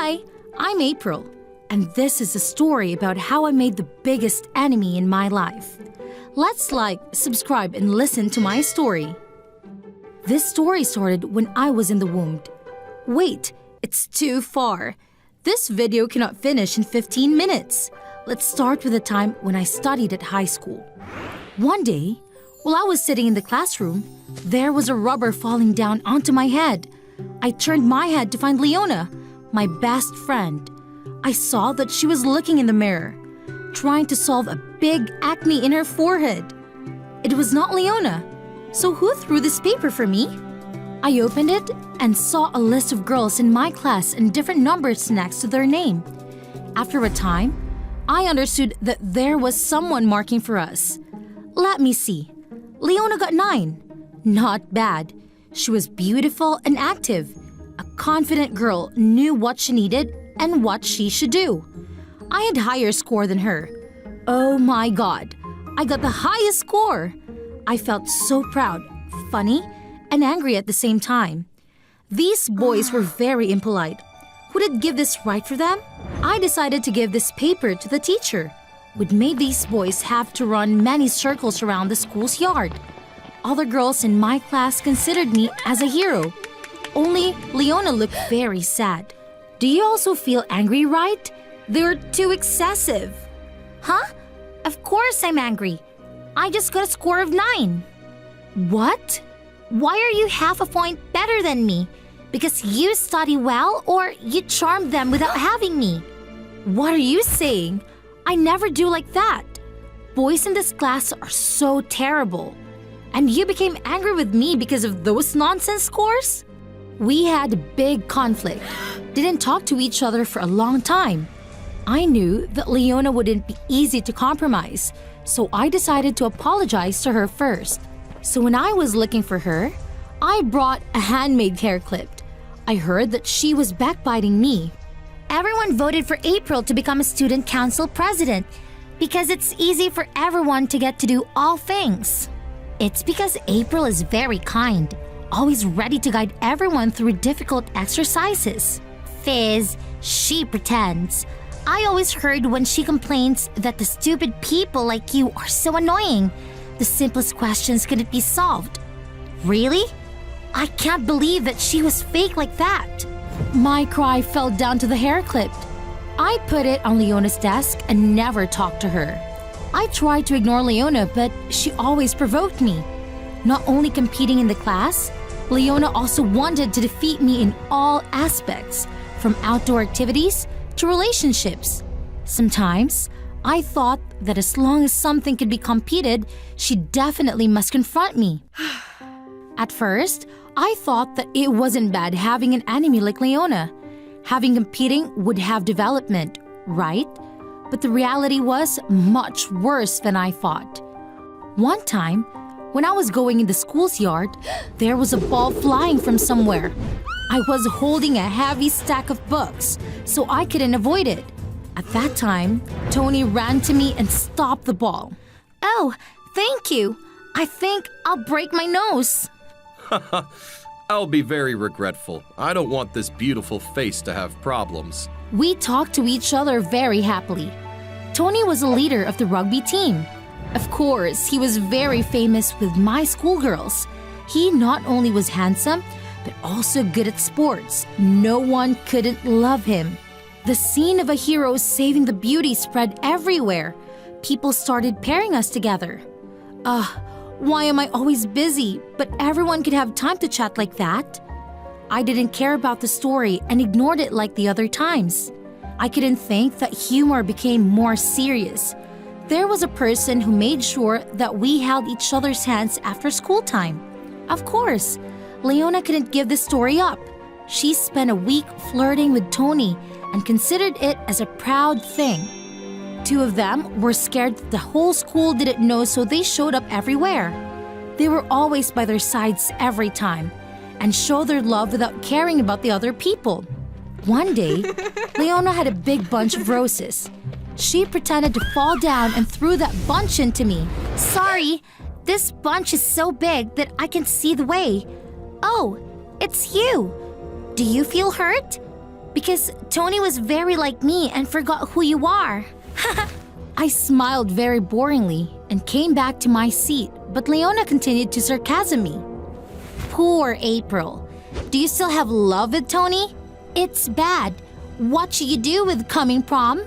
Hi, I'm April, and this is a story about how I made the biggest enemy in my life. Let's like, subscribe, and listen to my story. This story started when I was in the womb. Wait, it's too far. This video cannot finish in 15 minutes. Let's start with the time when I studied at high school. One day, while I was sitting in the classroom, there was a rubber falling down onto my head. I turned my head to find Leona, my best friend. I saw that she was looking in the mirror, trying to solve a big acne in her forehead. It was not Leona. So who threw this paper for me? I opened it and saw a list of girls in my class and different numbers next to their name. After a time, I understood that there was someone marking for us. Let me see. Leona got 9. Not bad. She was beautiful and active. A confident girl knew what she needed and what she should do. I had higher score than her. Oh my God, I got the highest score. I felt so proud, funny, and angry at the same time. These boys were very impolite. Would it give this right for them? I decided to give this paper to the teacher, which made these boys have to run many circles around the school's yard. Other girls in my class considered me as a hero. Only Leona looked very sad. Do you also feel angry, right? They're too excessive. Huh? Of course I'm angry. I just got a score of 9. What? Why are you half a point better than me? Because you study well or you charm them without having me? What are you saying? I never do like that. Boys in this class are so terrible. And you became angry with me because of those nonsense scores? We had a big conflict. Didn't talk to each other for a long time. I knew that Leona wouldn't be easy to compromise, so I decided to apologize to her first. So when I was looking for her, I brought a handmade hair clip. I heard that she was backbiting me. Everyone voted for April to become a student council president because it's easy for everyone to get to do all things. It's because April is very kind, always ready to guide everyone through difficult exercises. Fizz, she pretends. I always heard when she complains that the stupid people like you are so annoying. The simplest questions couldn't be solved. Really? I can't believe that she was fake like that. My cry fell down to the hair clip. I put it on Leona's desk and never talked to her. I tried to ignore Leona, but she always provoked me. Not only competing in the class, Leona also wanted to defeat me in all aspects, from outdoor activities to relationships. Sometimes, I thought that as long as something could be competed, she definitely must confront me. At first, I thought that it wasn't bad having an enemy like Leona. Having competing would have development, right? But the reality was much worse than I thought. One time, when I was going in the school's yard, there was a ball flying from somewhere. I was holding a heavy stack of books, so I couldn't avoid it. At that time, Tony ran to me and stopped the ball. Oh, thank you. I think I'll break my nose. I'll be very regretful. I don't want this beautiful face to have problems. We talked to each other very happily. Tony was a leader of the rugby team. Of course, he was very famous with my schoolgirls. He not only was handsome, but also good at sports. No one couldn't love him. The scene of a hero saving the beauty spread everywhere. People started pairing us together. Why am I always busy, but everyone could have time to chat like that? I didn't care about the story and ignored it like the other times. I couldn't think that humor became more serious. There was a person who made sure that we held each other's hands after school time. Of course, Leona couldn't give this story up. She spent a week flirting with Tony and considered it as a proud thing. 2 of them were scared that the whole school didn't know, so they showed up everywhere. They were always by their sides every time and showed their love without caring about the other people. One day, Leona had a big bunch of roses. She pretended to fall down and threw that bunch into me. Sorry, this bunch is so big that I can see the way. Oh, it's you. Do you feel hurt? Because Tony was very like me and forgot who you are. I smiled very boringly and came back to my seat, but Leona continued to sarcasm me. Poor April. Do you still have love with Tony? It's bad. What should you do with coming prom?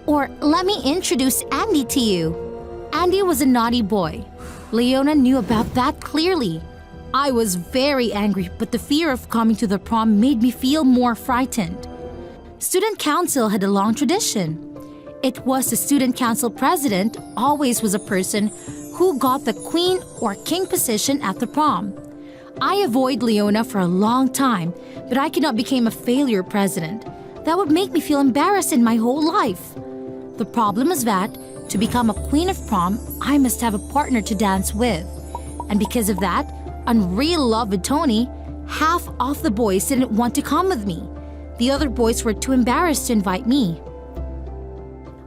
Or let me introduce Andy to you. Andy was a naughty boy. Leona knew about that clearly. I was very angry, but the fear of coming to the prom made me feel more frightened. Student council had a long tradition. It was the student council president always was a person who got the queen or king position at the prom. I avoided Leona for a long time, but I could not become a failure president. That would make me feel embarrassed in my whole life. The problem is that to become a queen of prom, I must have a partner to dance with. And because of that, unreal love with Tony, half of the boys didn't want to come with me. The other boys were too embarrassed to invite me.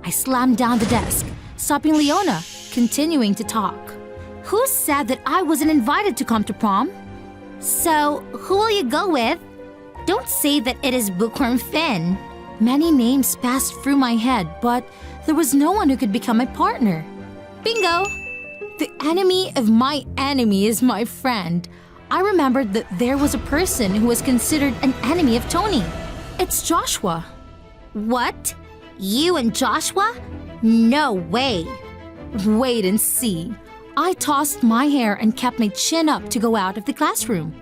I slammed down the desk, stopping Leona, continuing to talk. Who said that I wasn't invited to come to prom? So, who will you go with? Don't say that it is Bookworm Finn. Many names passed through my head, but there was no one who could become my partner. Bingo! The enemy of my enemy is my friend. I remembered that there was a person who was considered an enemy of Tony. It's Joshua. What? You and Joshua? No way. Wait and see. I tossed my hair and kept my chin up to go out of the classroom.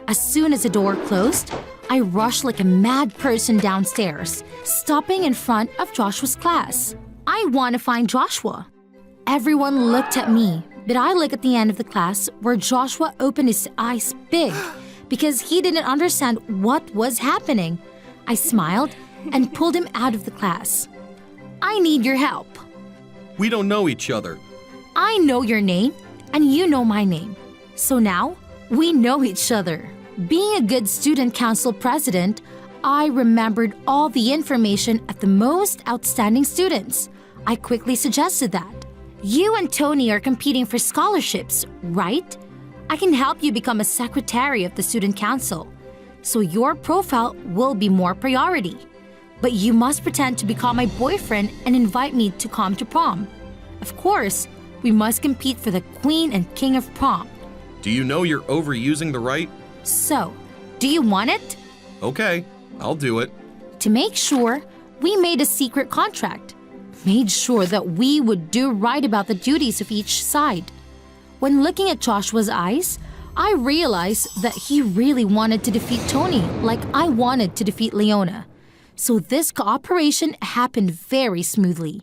As soon as the door closed, I rushed like a mad person downstairs, stopping in front of Joshua's class. I want to find Joshua. Everyone looked at me, but I looked at the end of the class where Joshua opened his eyes big because he didn't understand what was happening. I smiled and pulled him out of the class. I need your help. We don't know each other. I know your name, and you know my name. So now, we know each other. Being a good student council president, I remembered all the information of the most outstanding students. I quickly suggested that. You and Tony are competing for scholarships, right? I can help you become a secretary of the student council, so your profile will be more priority. But you must pretend to become my boyfriend and invite me to come to prom. Of course, we must compete for the queen and king of prom. Do you know you're overusing the right? So, do you want it? Okay, I'll do it. To make sure, we made a secret contract. Made sure that we would do right about the duties of each side. When looking at Joshua's eyes, I realized that he really wanted to defeat Tony like I wanted to defeat Leona. So this cooperation happened very smoothly.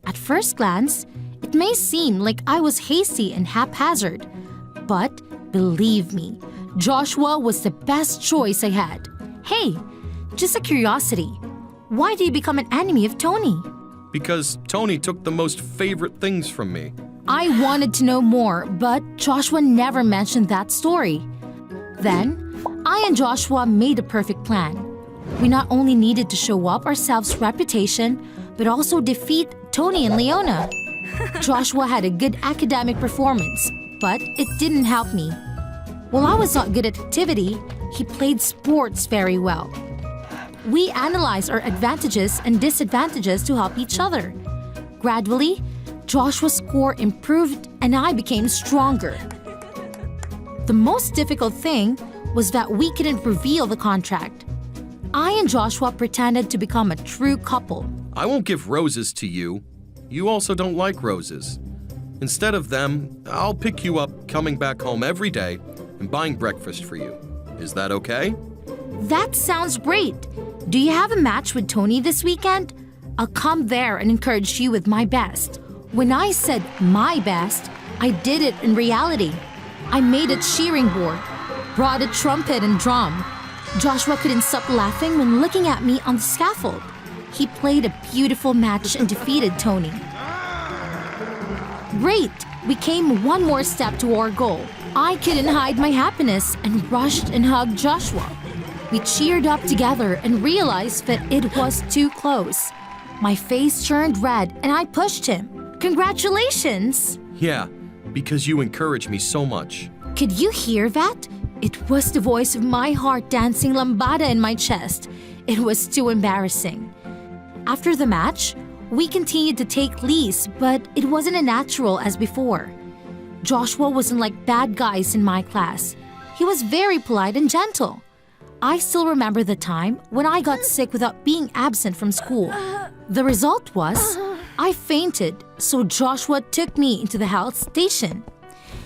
At first glance, it may seem like I was hasty and haphazard. But believe me, Joshua was the best choice I had. Hey, just a curiosity. Why do you become an enemy of Tony? Because Tony took the most favorite things from me. I wanted to know more, but Joshua never mentioned that story. Then, I and Joshua made a perfect plan. We not only needed to show up ourselves' reputation, but also defeat Tony and Leona. Joshua had a good academic performance, but it didn't help me. While I was not good at activity, he played sports very well. We analyzed our advantages and disadvantages to help each other. Gradually, Joshua's score improved and I became stronger. The most difficult thing was that we couldn't reveal the contract. I and Joshua pretended to become a true couple. I won't give roses to you. You also don't like roses. Instead of them, I'll pick you up coming back home every day and buying breakfast for you. Is that okay? That sounds great. Do you have a match with Tony this weekend? I'll come there and encourage you with my best. When I said my best, I did it in reality. I made a cheering board, brought a trumpet and drum. Joshua couldn't stop laughing when looking at me on the scaffold. He played a beautiful match and defeated Tony. Great! We came one more step to our goal. I couldn't hide my happiness and rushed and hugged Joshua. We cheered up together and realized that it was too close. My face turned red and I pushed him. Congratulations! Yeah, because you encourage me so much. Could you hear that? It was the voice of my heart dancing lambada in my chest. It was too embarrassing. After the match, we continued to take leads, but it wasn't as natural as before. Joshua wasn't like bad guys in my class. He was very polite and gentle. I still remember the time when I got sick without being absent from school. The result was, I fainted, so Joshua took me into the health station.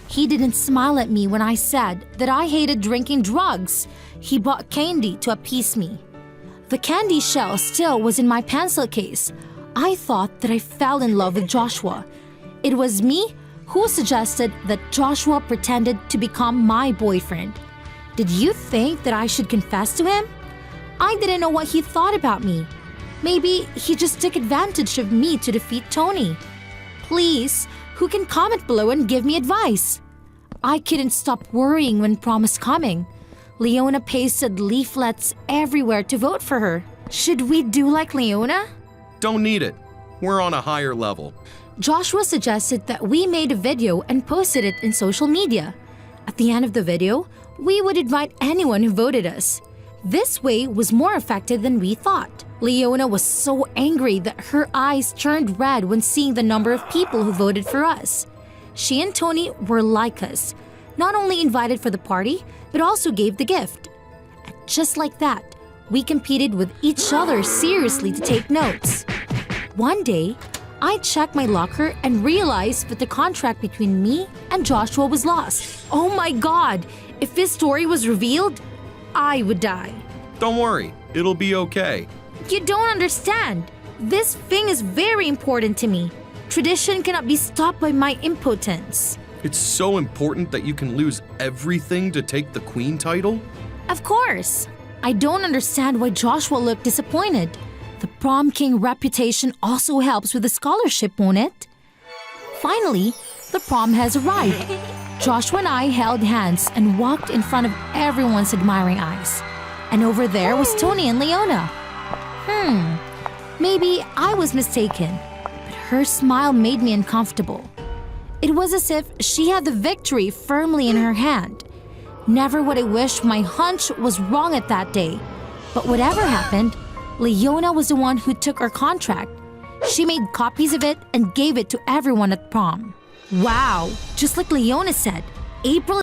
He didn't smile at me when I said that I hated drinking drugs. He bought candy to appease me. The candy shell still was in my pencil case. I thought that I fell in love with Joshua. It was me who suggested that Joshua pretended to become my boyfriend. Did you think that I should confess to him? I didn't know what he thought about me. Maybe he just took advantage of me to defeat Tony. Please, who can comment below and give me advice? I couldn't stop worrying when prom was coming. Leona pasted leaflets everywhere to vote for her. Should we do like Leona? Don't need it. We're on a higher level. Joshua suggested that we made a video and posted it in social media. At the end of the video, we would invite anyone who voted us. This way was more effective than we thought. Leona was so angry that her eyes turned red when seeing the number of people who voted for us. She and Tony were like us, not only invited for the party, but also gave the gift. And just like that, we competed with each other seriously to take notes. One day, I checked my locker and realized that the contract between me and Joshua was lost. Oh my God! If this story was revealed, I would die. Don't worry, it'll be okay. You don't understand. This thing is very important to me. Tradition cannot be stopped by my impotence. It's so important that you can lose everything to take the queen title? Of course. I don't understand why Joshua looked disappointed. The prom king reputation also helps with the scholarship, won't it? Finally, the prom has arrived. Joshua and I held hands and walked in front of everyone's admiring eyes. And over there was Tony and Leona. Maybe I was mistaken, but her smile made me uncomfortable. It was as if she had the victory firmly in her hand. Never would I wish my hunch was wrong at that day. But whatever happened, Leona was the one who took our contract. She made copies of it and gave it to everyone at prom. Wow, just like Leona said, April